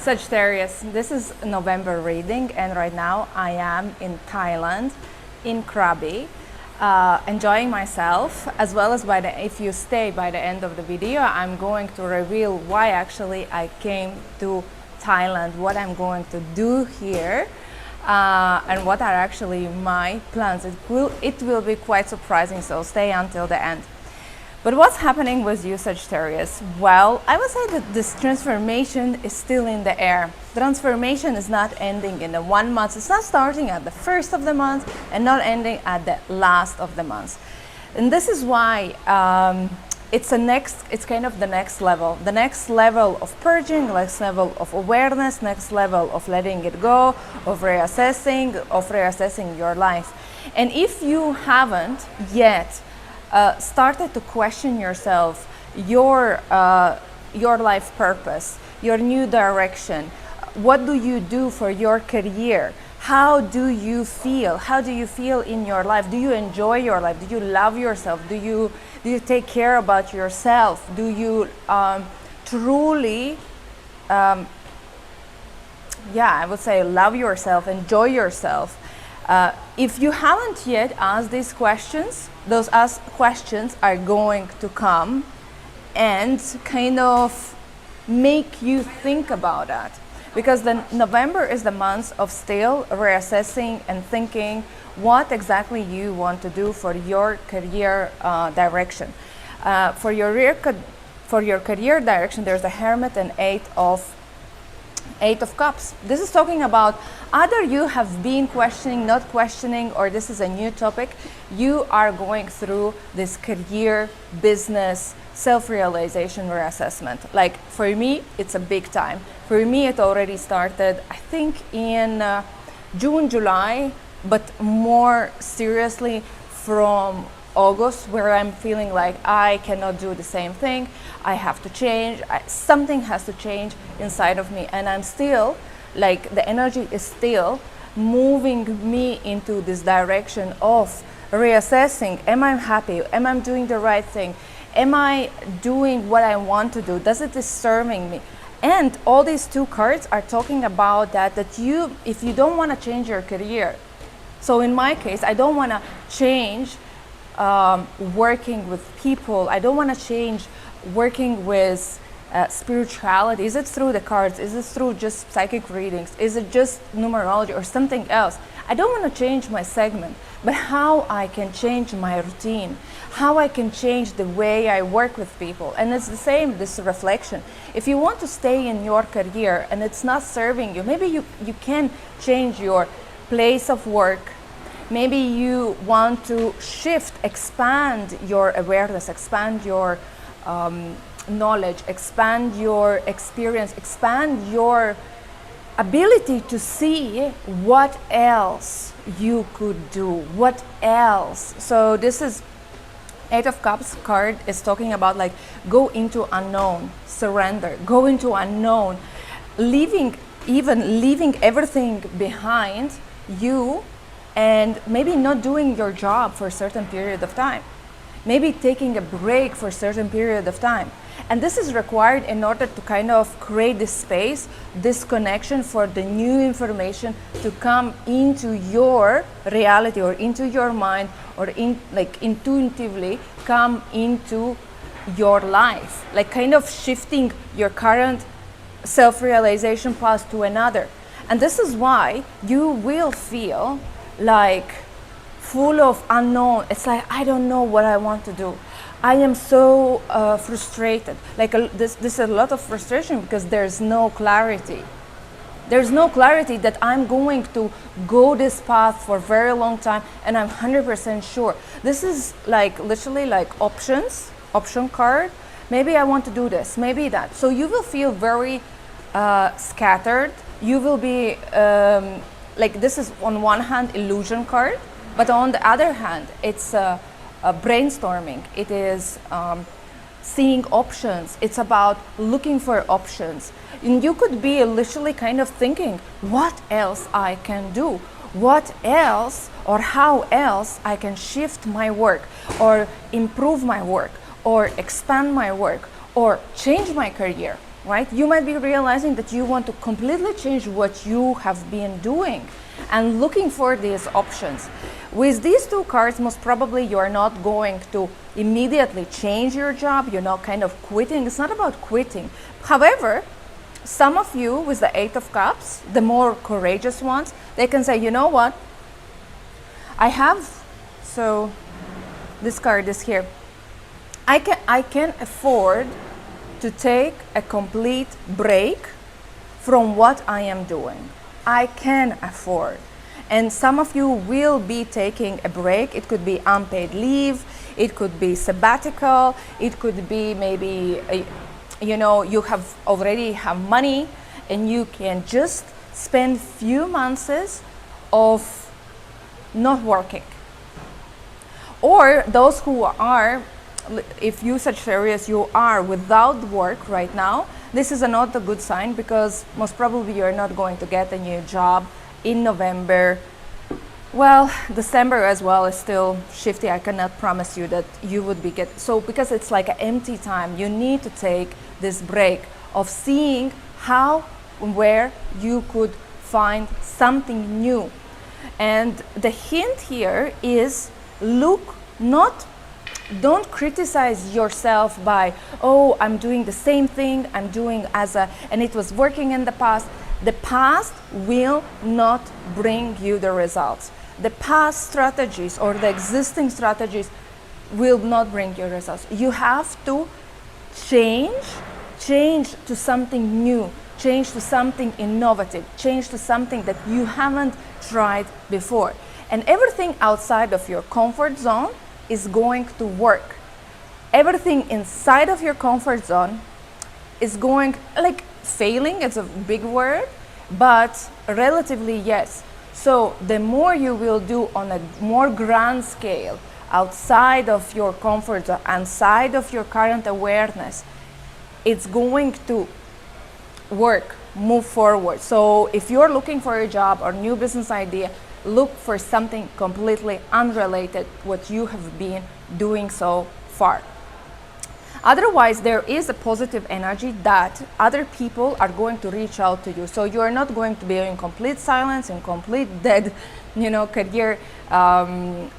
Sagittarius, this is November reading, and right now I am in Thailand, in Krabi, enjoying myself, as well as if you stay by the end of the video, I'm going to reveal why actually I came to Thailand, what I'm going to do here, and what are actually my plans. It will be quite surprising, so stay until the end. But what's happening with you, Sagittarius? Well, I would say that this transformation is still in the air. Transformation is not ending in the 1 month. It's not starting at the first of the month and not ending at the last of the month. And this is why it's kind of the next level. The next level of purging, next level of awareness, next level of letting it go, of reassessing your life. And if you haven't yet started to question yourself, your life purpose, your new direction, what do you do for your career, how do you feel in your life, do you enjoy your life, do you love yourself, do you take care about yourself, do you truly I would say love yourself, enjoy yourself. If you haven't yet asked these questions, those questions are going to come and kind of make you think about that. Because November is the month of still reassessing and thinking what exactly you want to do for your career direction. For your career direction, there's the Hermit and Eight of Cups. This is talking about either you have been questioning, not questioning, or this is a new topic. You are going through this career, business, self-realization reassessment. Like for me, it's a big time. For me, it already started, I think, in June, July, but more seriously from August, where I'm feeling like I cannot do the same thing. I have to change. Something has to change inside of me, and I'm still like the energy is still moving me into this direction of reassessing. Am I happy? Am I doing the right thing? Am I doing what I want to do? Does it is serving me? And all these two cards are talking about that you, if you don't want to change your career, so in my case, I don't want to change working with people. I don't want to change working with spirituality. Is it through the cards? Is it through just psychic readings? Is it just numerology or something else? I don't want to change my segment, but how I can change my routine, how I can change the way I work with people. And it's the same, this reflection. If you want to stay in your career and it's not serving you, maybe you can change your place of work. Maybe you want to shift, expand your awareness, expand your knowledge, expand your experience, expand your ability to see what else you could do, what else. So this is Eight of Cups card is talking about like go into unknown, surrender, go into unknown, leaving everything behind you, and maybe not doing your job for a certain period of time, maybe taking a break for a certain period of time. And this is required in order to kind of create this space, this connection for the new information to come into your reality or into your mind, or intuitively come into your life, like kind of shifting your current self-realization path to another. And this is why you will feel like full of unknown. It's like, I don't know what I want to do. I am so frustrated. Like this is a lot of frustration because there's no clarity. There's no clarity that I'm going to go this path for a very long time, and I'm 100% sure. This is like literally like option card. Maybe I want to do this, maybe that. So you will feel very scattered. You will be like, this is on one hand illusion card, but on the other hand, it's brainstorming. It is seeing options. It's about looking for options. And you could be literally kind of thinking, what else I can do? What else or how else I can shift my work or improve my work or expand my work or change my career. right? You might be realizing that you want to completely change what you have been doing and looking for these options. With these two cards, most probably you are not going to immediately change your job, you're not kind of quitting. It's not about quitting. However, some of you with the Eight of Cups, the more courageous ones, they can say, you know what, so this card is here. I can afford to take a complete break from what I am doing. I can afford. And some of you will be taking a break. It could be unpaid leave, it could be sabbatical, it could be maybe, you have already have money and you can just spend few months of not working. Or those who are, if you Sagittarius, you are without work right now, this is not a good sign, because most probably you're not going to get a new job in November. Well, December as well is still shifty. I cannot promise you that you would be so, because it's like an empty time. You need to take this break of seeing how, where you could find something new. And the hint here is don't criticize yourself by, oh, I'm doing the same thing, I'm doing and it was working in the past. The past will not bring you the results. The past strategies or the existing strategies will not bring you results. You have to change to something new, change to something innovative, change to something that you haven't tried before. And everything outside of your comfort zone is going to work. Everything inside of your comfort zone is going, like failing, it's a big word, but relatively yes. So the more you will do on a more grand scale, outside of your comfort zone, outside of your current awareness, it's going to work, move forward. So if you're looking for a job or new business idea, look for something completely unrelated what you have been doing so far. Otherwise, there is a positive energy that other people are going to reach out to you. So you are not going to be in complete silence, in complete dead, career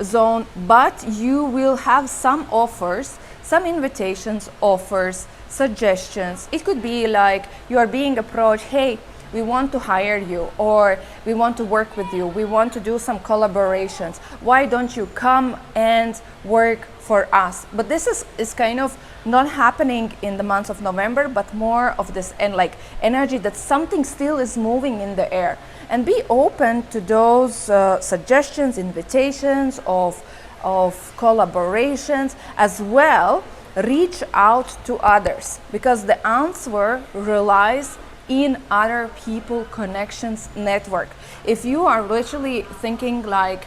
zone, but you will have some offers, some invitations, offers, suggestions. It could be like you are being approached, hey, we want to hire you, or we want to work with you, we want to do some collaborations. Why don't you come and work for us? But this is kind of not happening in the month of November, but more of this energy that something still is moving in the air. And be open to those suggestions, invitations of collaborations as well. Reach out to others, because the answer relies in other people connections network. If you are literally thinking like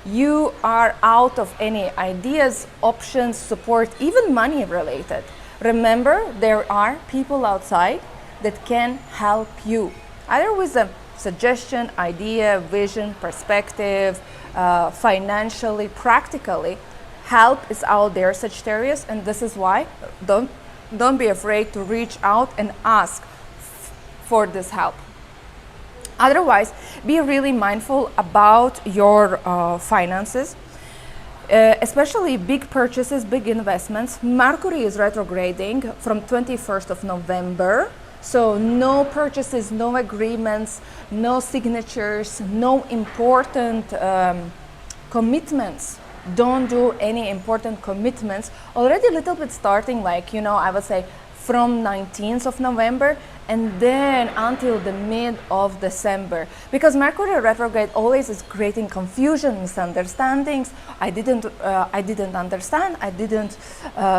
you are out of any ideas, options, support, even money related, remember there are people outside that can help you, either with a suggestion, idea, vision, perspective, financially, practically. Help is out there, Sagittarius, and this is why don't be afraid to reach out and ask for this help. Otherwise, be really mindful about your finances, especially big purchases, big investments. Mercury is retrograding from 21st of November. So no purchases, no agreements, no signatures, no important commitments. Don't do any important commitments. Already a little bit starting, I would say from 19th of November and then until the mid of December, because Mercury retrograde always is creating confusion, misunderstandings. I didn't understand, I didn't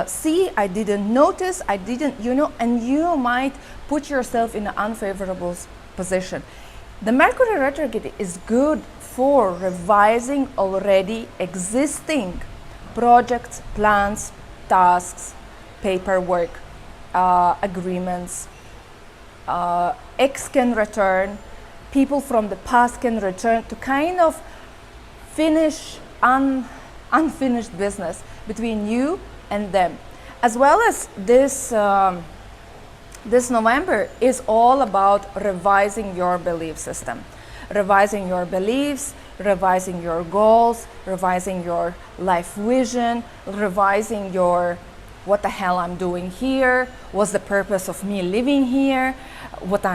see, I didn't notice, I didn't, and you might put yourself in an unfavorable position. The Mercury retrograde is good for revising already existing projects, plans, tasks, paperwork, agreements. Ex can return, people from the past can return to kind of finish unfinished business between you and them. As well as this This November is all about revising your belief system, revising your beliefs, revising your goals, revising your life vision, revising your what the hell I'm doing here, what's the purpose of me living here, what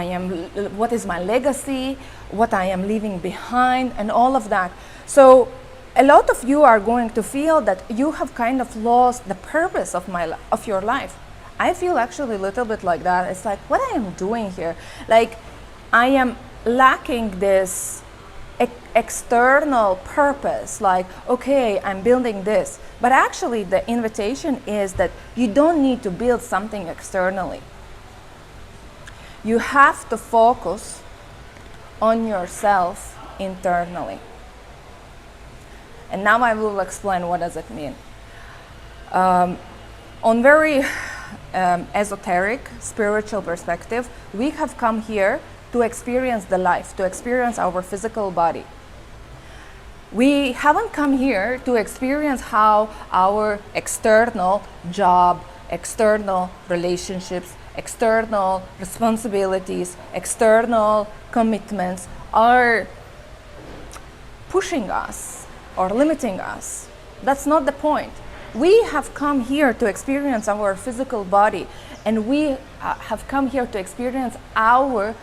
is my legacy, what I am leaving behind, and all of that. So a lot of you are going to feel that you have kind of lost the purpose of your life. I feel actually a little bit like that. It's like, what I am doing here? Like, I am lacking this external purpose. Like, okay, I'm building this. But actually, the invitation is that you don't need to build something externally. You have to focus on yourself internally. And now I will explain what does it mean. On very esoteric, spiritual perspective, we have come here to experience the life, to experience our physical body. We haven't come here to experience how our external job, external relationships, external responsibilities, external commitments are pushing us or limiting us. That's not the point. We have come here to experience our physical body, and we have come here to experience our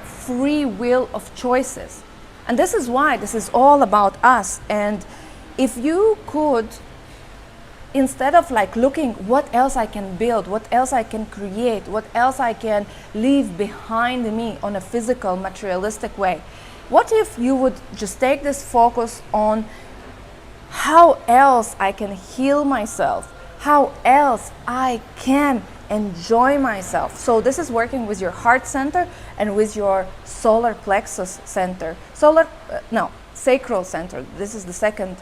free will of choices. And this is why this is all about us. And if you could, instead of like looking what else I can build, what else I can create, what else I can leave behind me on a physical, materialistic way, what if you would just take this focus on how else I can heal myself, how else I can enjoy myself. So this is working with your heart center and with your solar plexus center. Sacral center. This is the second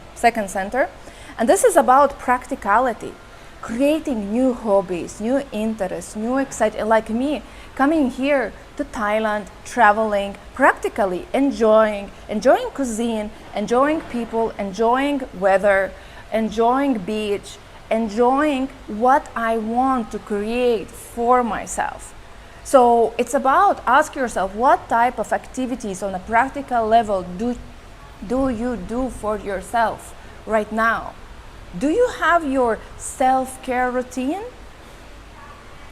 center. And this is about practicality, creating new hobbies, new interests, new excitement. Like me, coming here to Thailand, traveling, practically enjoying cuisine, enjoying people, enjoying weather, enjoying beach, enjoying what I want to create for myself. So it's about ask yourself, what type of activities on a practical level do you do for yourself right now? Do you have your self-care routine?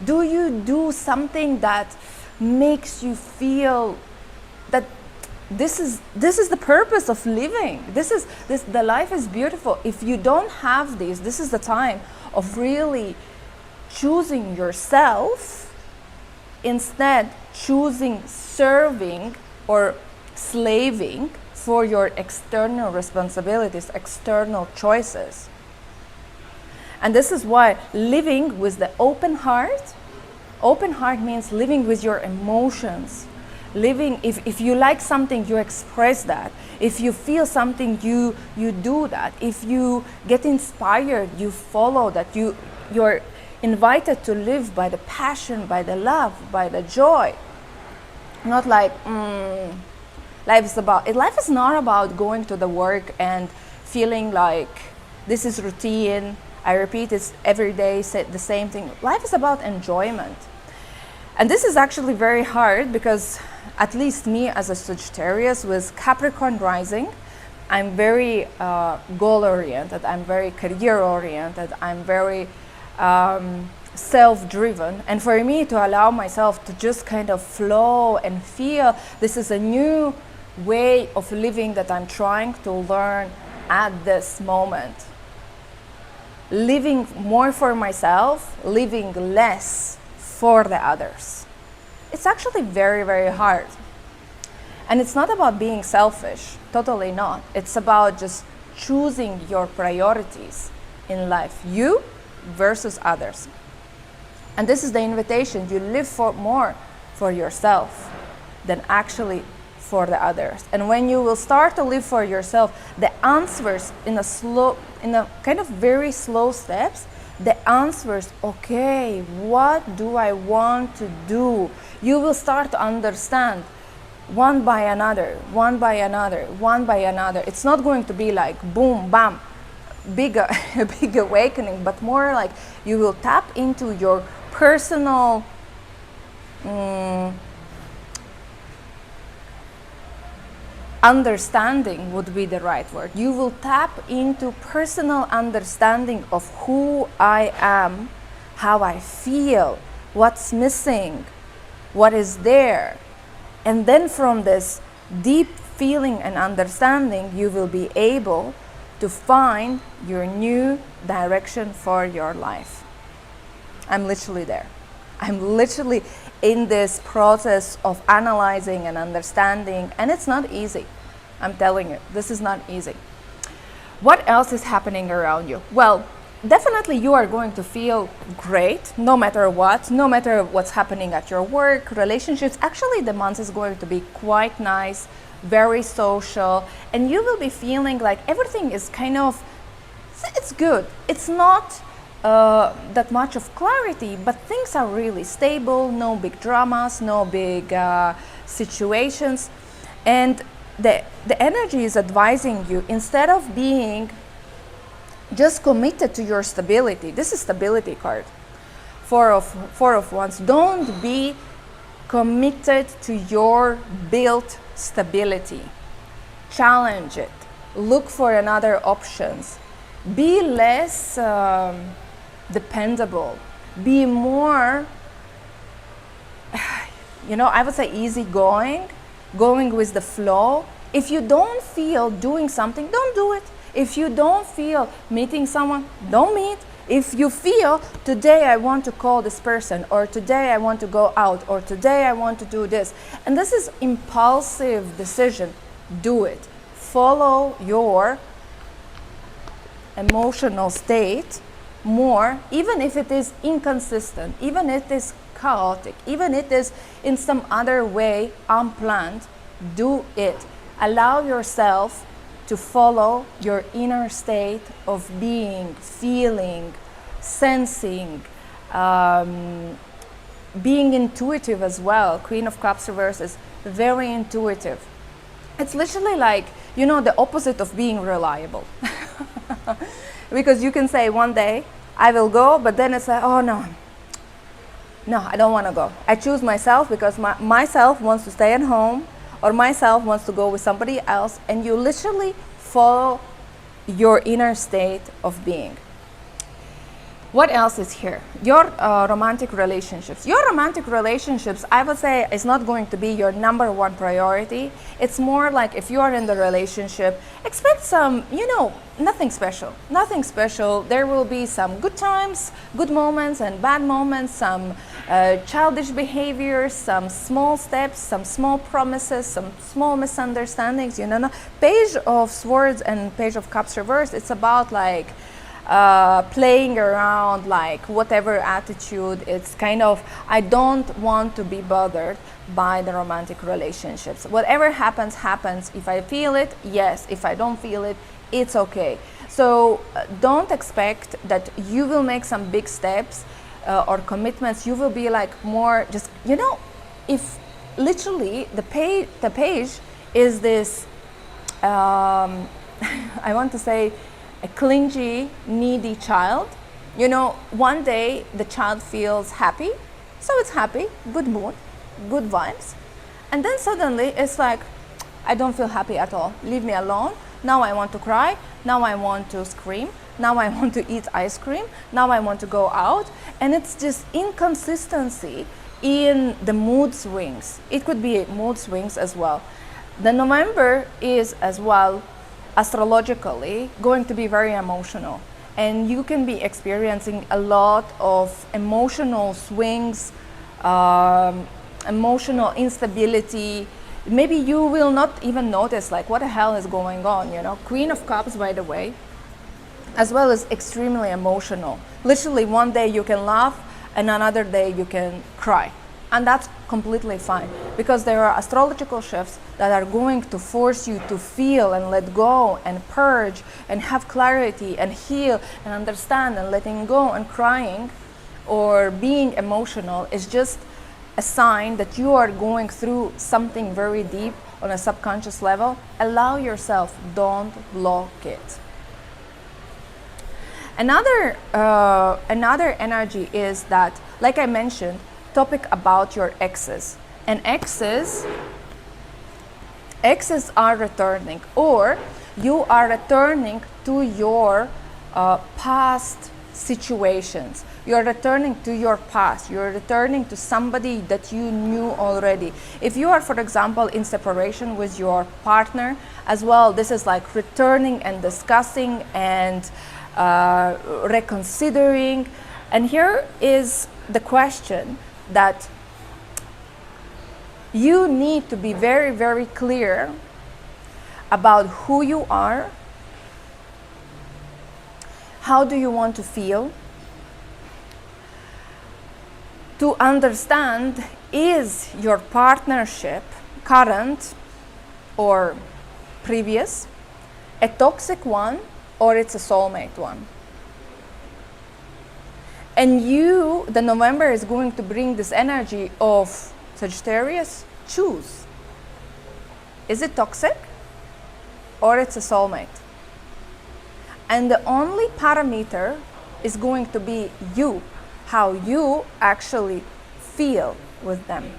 Do you do something that makes you feel that this is the purpose of living? The life is beautiful. If you don't have this is the time of really choosing yourself, instead choosing serving or slaving for your external responsibilities, external choices. And this is why living with the open heart means living with your emotions. Living, if you like something, you express that. If you feel something, you do that. If you get inspired, you follow that. You're invited to live by the passion, by the love, by the joy. Not like, life is not about going to the work and feeling like this is routine, I repeat it every day, say the same thing. Life is about enjoyment. And this is actually very hard because, at least me as a Sagittarius with Capricorn rising, I'm very goal-oriented, I'm very career-oriented, I'm very self-driven. And for me to allow myself to just kind of flow and feel, this is a new way of living that I'm trying to learn at this moment. Living more for myself, living less for the others. It's actually very, very hard. And it's not about being selfish, totally not. It's about just choosing your priorities in life, you versus others. And this is the invitation. You live more for yourself than actually for the others. And when you will start to live for yourself, the answers in a kind of very slow steps, the answers, okay, what do I want to do? You will start to understand one by another, one by another, one by another. It's not going to be like boom, bam, big awakening, but more like you will tap into your personal understanding would be the right word. You will tap into personal understanding of who I am, how I feel, what's missing, what is there. And then from this deep feeling and understanding, you will be able to find your new direction for your life. I'm literally there. I'm literally in this process of analyzing and understanding, and it's not easy. I'm telling you, this is not easy. What else is happening around you? Well, definitely you are going to feel great no matter what, no matter what's happening at your work, relationships. Actually, the month is going to be quite nice, very social, and you will be feeling like everything is kind of, it's good. It's not that much of clarity, but things are really stable, no big dramas, no big situations. And the energy is advising you, instead of being just committed to your stability, this is stability card, four of wands, don't be committed to your built stability. Challenge it, look for another options, be less dependable, be more, I would say easygoing, going with the flow. If you don't feel doing something, don't do it. If you don't feel meeting someone, don't meet. If you feel today I want to call this person, or today I want to go out, or today I want to do this, and this is impulsive decision, do it. Follow your emotional state more, even if it is inconsistent, even if it is chaotic, even if it is in some other way unplanned, do it. Allow yourself to follow your inner state of being, feeling, sensing, being intuitive as well. Queen of Cups reverse is very intuitive. It's literally like, the opposite of being reliable. Because you can say one day, I will go, but then it's like, oh no, I don't want to go. I choose myself because myself wants to stay at home, or myself wants to go with somebody else, and you literally follow your inner state of being. What else is here? Your romantic relationships. Your romantic relationships, I would say, is not going to be your number one priority. It's more like, if you are in the relationship, expect some, nothing special. Nothing special. There will be some good times, good moments, and bad moments, some childish behaviors, some small steps, some small promises, some small misunderstandings, Page of Swords and Page of Cups reversed, it's about like, playing around, like whatever attitude. It's kind of, I don't want to be bothered by the romantic relationships. Whatever happens, happens. If I feel it, yes. If I don't feel it, it's okay. So don't expect that you will make some big steps or commitments. You will be like more just, if literally the page is this, I want to say, a clingy, needy child. One day the child feels happy, so it's happy, good mood, good vibes. And then suddenly it's like, I don't feel happy at all. Leave me alone. Now I want to cry. Now I want to scream. Now I want to eat ice cream. Now I want to go out. And it's just inconsistency in the mood swings. It could be mood swings as well. The November is as well astrologically going to be very emotional, and you can be experiencing a lot of emotional swings, emotional instability. Maybe you will not even notice like what the hell is going on. Queen of Cups, by the way, as well, is extremely emotional. Literally one day you can laugh and another day you can cry, and that's completely fine, because there are astrological shifts that are going to force you to feel and let go and purge and have clarity and heal and understand, and letting go and crying or being emotional is just a sign that you are going through something very deep on a subconscious level. Allow yourself, don't block it. Another energy is that, like I mentioned, topic about your exes. And exes are returning, or you are returning to your past situations. You're returning to your past. You're returning to somebody that you knew already. If you are, for example, in separation with your partner as well, this is like returning and discussing and reconsidering. And here is the question that you need to be very, very clear about who you are. How do you want to feel? To understand, is your partnership, current or previous, a toxic one or it's a soulmate one? And you, the November is going to bring this energy of Sagittarius. Choose. Is it toxic or it's a soulmate? And the only parameter is going to be you, how you actually feel with them.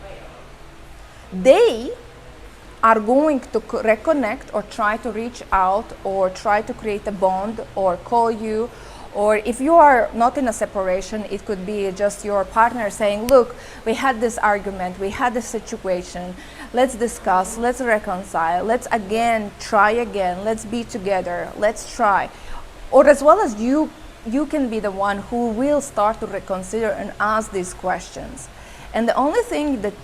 They are going to reconnect or try to reach out or try to create a bond or call you. Or if you are not in a separation, it could be just your partner saying, look, we had this argument, we had this situation, let's discuss, let's reconcile, let's try again, let's be together, let's try. Or as well as you can be the one who will start to reconsider and ask these questions. And the only thing that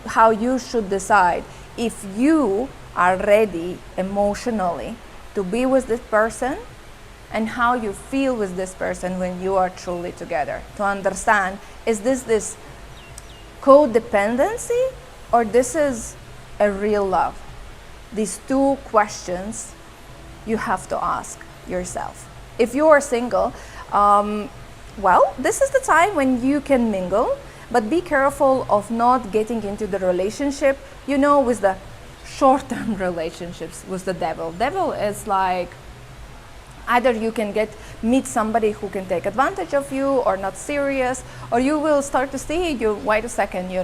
how you should decide if you are ready emotionally to be with this person and how you feel with this person when you are truly together. To understand, is this codependency or this is a real love? These two questions you have to ask yourself. If you are single, well, this is the time when you can mingle, but be careful of not getting into the relationship, with the short-term relationships with the devil. Devil is like, either you can meet somebody who can take advantage of you or not serious, or you will start to see, wait a second,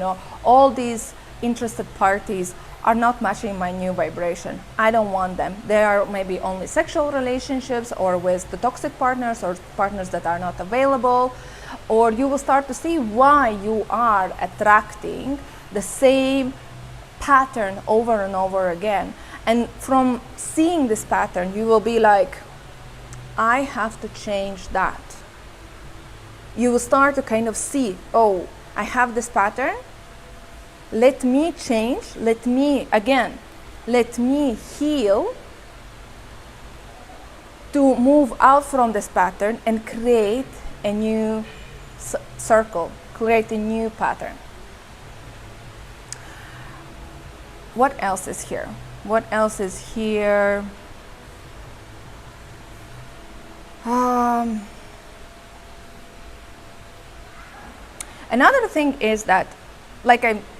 all these interested parties are not matching my new vibration. I don't want them. They are maybe only sexual relationships or with the toxic partners or partners that are not available. Or you will start to see why you are attracting the same pattern over and over again. And from seeing this pattern, you will be like, I have to change that. You will start to kind of see, oh, I have this pattern. Let me change, let me heal to move out from this pattern and create a new circle, create a new pattern. What else is here? What else is here? Another thing is that,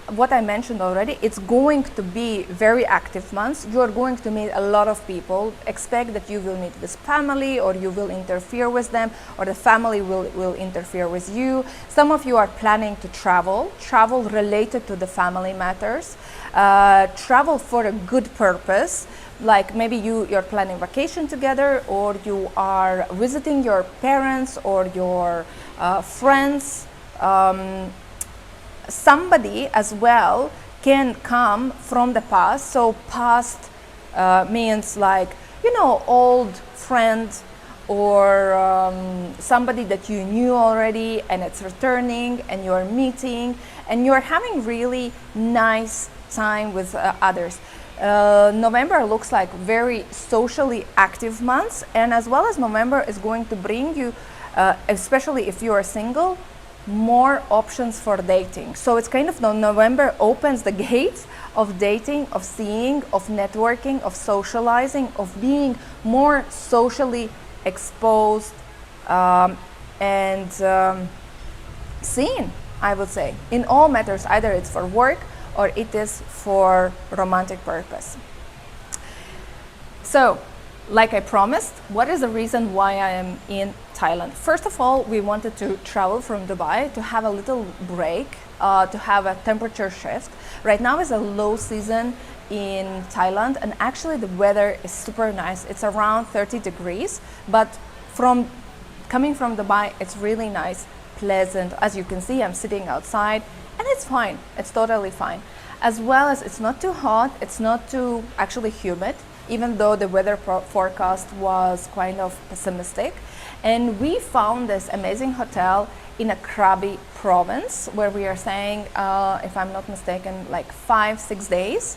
what I mentioned already, it's going to be very active months. You are going to meet a lot of people. Expect that you will meet with family, or you will interfere with them, or the family will interfere with you. Some of you are planning to travel related to the family matters, travel for a good purpose. Like maybe you're planning vacation together, or you are visiting your parents or your friends. Somebody as well can come from the past. So past means like, old friend or somebody that you knew already and it's returning and you're meeting and you're having really nice time with others. November looks like very socially active months, and as well as November is going to bring you, especially if you are single, more options for dating. So it's kind of November opens the gates of dating, of seeing, of networking, of socializing, of being more socially exposed and seen, I would say, in all matters. Either it's for work or it is for romantic purpose. So like I promised, what is the reason why I am in Thailand? First of all, we wanted to travel from Dubai to have a little break, to have a temperature shift. Right now is a low season in Thailand, and actually the weather is super nice. It's around 30 degrees, but coming from Dubai, it's really nice, pleasant. As you can see, I'm sitting outside and it's fine. It's totally fine. As well as it's not too hot, it's not too actually humid, even though the weather forecast was kind of pessimistic. And we found this amazing hotel in a Krabi province where we are staying, if I'm not mistaken, like 5-6 days.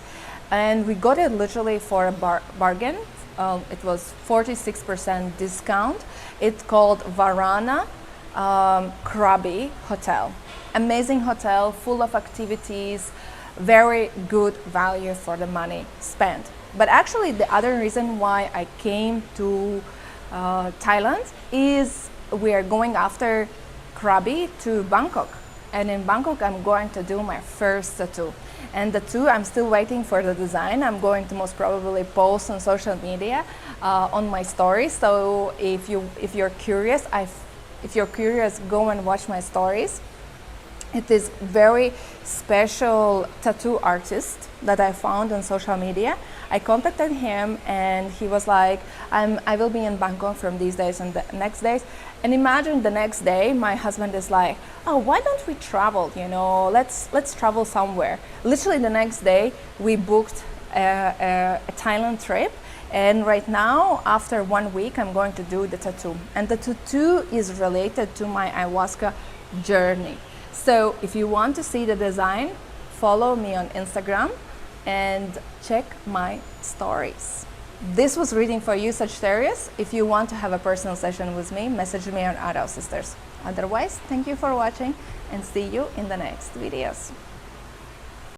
And we got it literally for a bargain. It was 46% discount. It's called Varana Krabi Hotel. Amazing hotel, full of activities, very good value for the money spent. But actually the other reason why I came to Thailand is we are going after Krabi to Bangkok. And in Bangkok, I'm going to do my first tattoo. And the tattoo, I'm still waiting for the design. I'm going to most probably post on social media on my stories. So if you're curious, go and watch my stories. It is very special tattoo artist that I found on social media. I contacted him and he was like, I will be in Bangkok from these days and the next days. And imagine the next day, my husband is like, oh, why don't we travel? You know, let's travel somewhere. Literally the next day, we booked a Thailand trip. And right now, after 1 week, I'm going to do the tattoo. And the tattoo is related to my ayahuasca journey. So if you want to see the design, follow me on Instagram and check my stories. This was reading for you, Sagittarius. If you want to have a personal session with me, message me on Adao Sisters. Otherwise, thank you for watching and see you in the next videos.